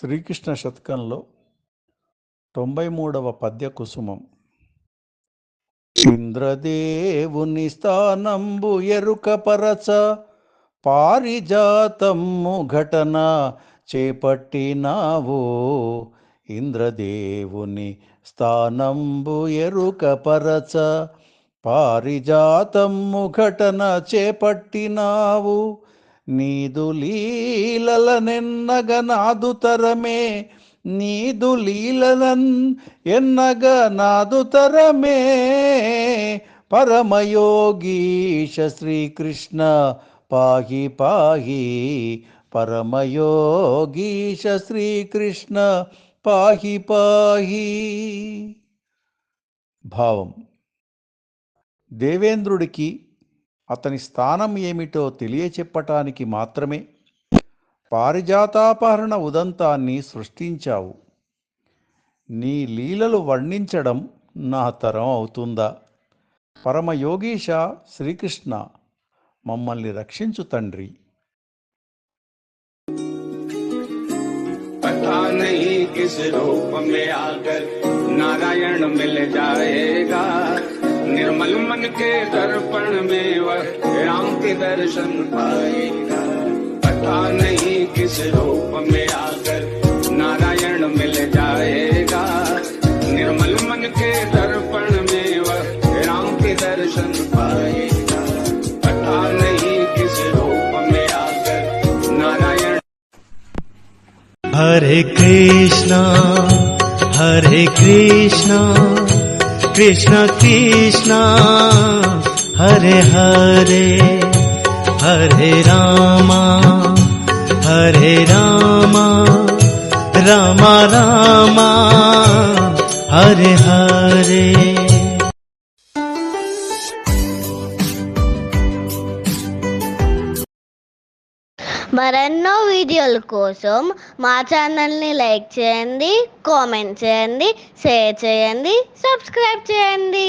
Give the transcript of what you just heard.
శ్రీకృష్ణ శతకంలో 93వ పద్య కుసుమం. ఇంద్రదేవుని స్థానంబు ఎరుకపరచ పారిజాతము ఘటన చేపట్టినావు. ఇంద్రదేవుని స్థానంబు ఎరుకపరచ పారిజాతము ఘటన చేపట్టినావు. నీదు లీలలనెన్నగ నాదు తరమే, నీదు లీలలన్ ఎన్నగ నాదు తరమే. పరమయోగీశ శ్రీకృష్ణ పాహి పాహి, పరమయోగీశ శ్రీకృష్ణ పాహి పాహి. భావం: దేవేంద్రుడికి అతని స్థానం ఏమిటో తెలియచెప్పటానికి మాత్రమే పారిజాతాపహరణ ఉదంతాన్ని సృష్టించావు. నీ లీలలు వర్ణించడం నా తరం అవుతుందా? పరమయోగీశ శ్రీకృష్ణ, మమ్మల్ని రక్షించు తండ్రి. पता नहीं किस रूप में आकर नारायण मिल जाएगा। निर्मल मन के दर्पण में वह राम के दर्शन पाएगा। पता नहीं किस रूप में आकर नारायण मिल जाएगा। निर्मल मन के दर्पण में वह राम के दर्शन पाएगा। पता नहीं किस रूप में आकर नारायण। हरे कृष्णा कृष्ण कृष्णा हरे हरे, हरे रामा राम राम हरे हरे. మరెన్నో వీడియోల కోసం మా ఛానల్ని లైక్ చేయండి, కామెంట్ చేయండి, షేర్ చేయండి, సబ్స్క్రైబ్ చేయండి.